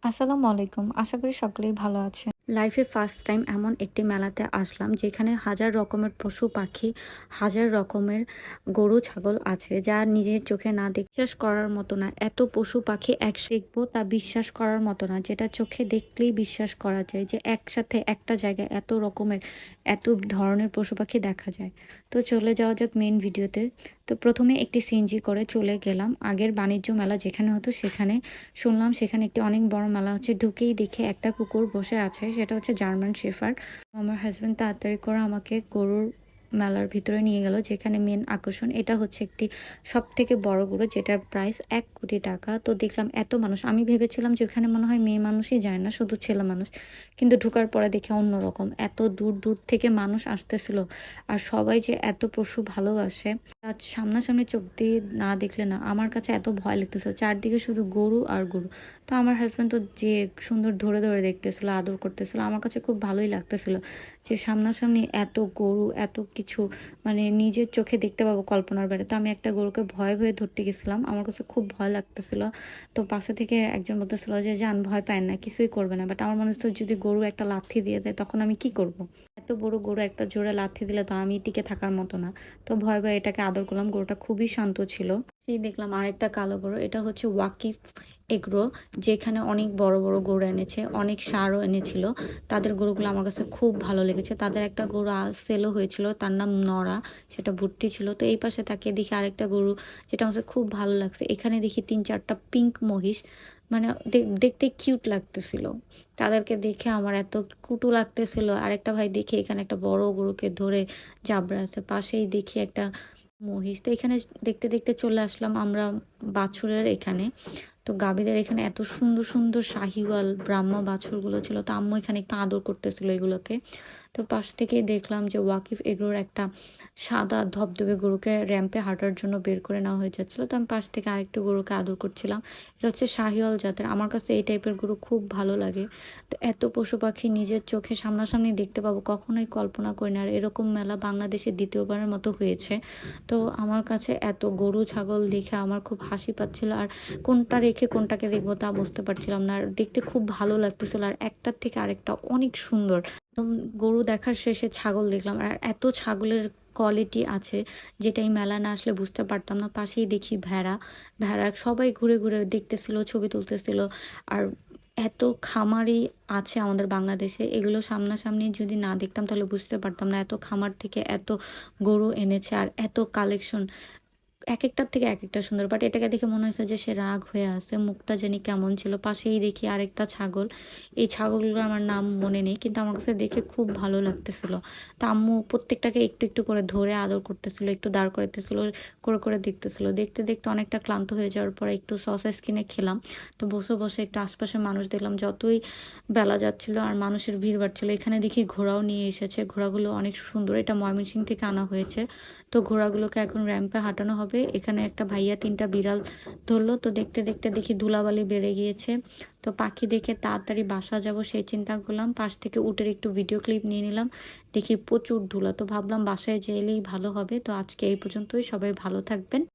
আসসালামু আলাইকুম। আশা করি সকলেই ভালো আছেন। লাইফে ফার্স্ট টাইম এমন একটি মেলাতে আসলাম যেখানে হাজার রকমের পশু পাখি, হাজার রকমের গরু ছাগল আছে যা নিজের চোখে না দেখে বিশ্বাস করার মতো না। এত পশু পাখি দেখবো তা বিশ্বাস করার মতো না, যেটা চোখে দেখলেই বিশ্বাস করা যায় যে একসাথে একটা জায়গায় এত রকমের এত ধরনের পশু পাখি দেখা যায়। তো চলে যাওয়া যাক মেইন ভিডিওতে। তো প্রথমে একটি সিএনজি করে চলে গেলাম আগের বাণিজ্য মেলা যেখানে হতো সেখানে। শুনলাম সেখানে একটি অনেক বড় মেলা হচ্ছে। ঢুকেই দেখে একটা কুকুর বসে আছে, সেটা হচ্ছে জার্মান শেফার্ড। আমার হাজব্যান্ড তাড়াতাড়ি করে আমাকে গরুর মেলার ভিতরে নিয়ে গেল, যেখানে মেন আকর্ষণ এটা হচ্ছে একটি সব থেকে বড় গরু যেটার প্রাইস 1 কোটি টাকা। তো দেখলাম এত মানুষ, আমি ভেবেছিলাম যে ওখানে মনে হয় মেয়ে মানুষই যায় না, শুধু ছেলে মানুষ, কিন্তু ঢুকার পরে দেখে অন্যরকম, এত দূর দূর থেকে মানুষ আসতেছিল। আর সবাই যে এত পশু ভালোবাসে আজ সামনাসামনি চোখ দিয়ে না দেখলে না, আমার কাছে এত ভয় লাগতেছিল, চারদিকে শুধু গরু আর গরু। তো আমার হাজব্যান্ড তো যে সুন্দর ধরে ধরে দেখতেছিল, আদর করতেছিল, আমার কাছে খুব ভালোই লাগতেছিল যে সামনাসামনি এত গরু এত কিছু, মানে নিজের চোখে দেখতে পাবো কল্পনার বাইরে। তো আমি একটা গরুকে ভয়ে ভয়ে ধরতে গেছিলাম, আমার কাছে খুব ভয় লাগতেছিল। তো পাশে থেকে একজন বলতেছিল যে যান, ভয় পায় না, কিছুই করবে না। বাট আমার মনে হচ্ছে যদি গরু একটা লাথি দিয়ে দেয় তখন আমি কি করব। এত বড় গরু একটা জোরে লাথি দিলে তো আমি টিকে থাকার মতো না। তো ভয় ভয়ে এটাকে আদর করলাম, গরুটা খুবই শান্ত ছিল। এই দেখলাম আরেকটা কালো গরু, এটা হচ্ছে ওয়াকিফ এগ্রো, যেখানে অনেক বড় বড় গরু এনেছে, অনেক সারও এনেছিল। তাদের গরুগুলো আমার কাছে খুব ভালো লেগেছে। তাদের একটা গরু সেলও হয়েছিল, তার নাম নরা, সেটা ভুট্টি ছিল। তো এই পাশে তাকিয়ে দেখি আরেকটা গরু যেটা আমার খুব ভালো লাগছে। এখানে দেখি 3-4টা পিঙ্ক মহিষ, মানে দেখতে কিউট লাগতেছিল। তাদেরকে দেখে আমার এত কুটু লাগতেছিল। আরেকটা ভাই দেখে এখানে একটা বড় গরুকে ধরে জাবড়া আছে, পাশেই দেখি একটা মহিষ। তো এখানে দেখতে দেখতে চলে আসলাম আমরা বাছুরের এখানে। তো গাভীদের এখানে এত সুন্দর সুন্দর শাহিওয়াল ব্রাহ্মা বাছুরগুলো ছিল, তো আম্মু এখানে একটু আদর করতেছিল এগুলোকে। তো পাশ থেকেই দেখলাম যে ওয়াকিফ এগুলোর একটা সাদা ধবধবে গরুকে র্যাম্পে হাঁটার জন্য বের করে নেওয়া হয়ে যাচ্ছিলো। তো আমি পাশ থেকে আরেকটু গরুকে আদর করছিলাম। এটা হচ্ছে শাহিওয়াল জাতের, আমার কাছে এই টাইপের গরু খুব ভালো লাগে। তো এত পশু পাখি নিজের চোখে সামনাসামনি দেখতে পাবো কখনোই কল্পনা করি না। আর এরকম মেলা বাংলাদেশে দ্বিতীয়বারের মতো হয়েছে। তো আমার কাছে এত গরু ছাগল দেখে আমার খুব হাসি পাচ্ছিল, আর কোনটা রেখে কোনটাকে দেখবো তা বুঝতে পারছিলাম না। আর দেখতে খুব ভালো লাগতেছিল, আর একটার থেকে আরেকটা অনেক সুন্দর। গরু দেখার শেষে ছাগল দেখলাম, আর এত ছাগলের কোয়ালিটি আছে যেটা এই মেলা না আসলে বুঝতে পারতাম না। পাশেই দেখি ভেড়া, ভেড়া সবাই ঘুরে ঘুরে দেখতেছিল, ছবি তুলতেছিল। আর এত খামারই আছে আমাদের বাংলাদেশে, এগুলো সামনাসামনি যদি না দেখতাম তাহলে বুঝতে পারতাম না এত খামার থেকে এত গরু এনেছে আর এত কালেকশন, এক একটার থেকে এক একটা সুন্দর। বাট এটাকে দেখে মনে হয়েছে যে সে রাগ হয়ে আছে, মুখটা জানি কেমন ছিল। পাশেই দেখি আরেকটা ছাগল, এই ছাগলগুলোর আমার নাম মনে নেই, কিন্তু আমার কাছে দেখে খুব ভালো লাগতেছিল। তা আম্মু প্রত্যেকটাকে একটু একটু করে ধরে আদর করতেছিল, একটু দাঁড় করতেছিল, করে করে দেখতেছিল। দেখতে দেখতে অনেকটা ক্লান্ত হয়ে যাওয়ার পরে একটু সসেস কিনে খেলাম। তো বসে বসে একটু আশপাশে মানুষ দেখলাম, যতই বেলা যাচ্ছিল আর মানুষের ভিড় বাড়ছিল। এখানে দেখি ঘোড়াও নিয়ে এসেছে, ঘোড়াগুলো অনেক সুন্দর, এটা ময়মনসিংহ থেকে আনা হয়েছে। তো ঘোড়াগুলোকে এখন র্যাম্পে হাঁটানো হবে। এখানে একটা ভাইয়া 3টা বিড়াল ধরলো। তো দেখতে দেখতে দেখি ধুলাবালি বেড়ে গিয়েছে। তো পাখি দেখে তাড়াতাড়ি বাসা যাব সেই চিন্তা করলাম। পাশ থেকে উটের একটু ভিডিও ক্লিপ নিয়ে নিলাম, দেখি প্রচুর ধুলা। তো ভাবলাম বাসায় যেলেই ভালো হবে। তো আজকে এই পর্যন্তই, সবাই ভালো থাকবেন।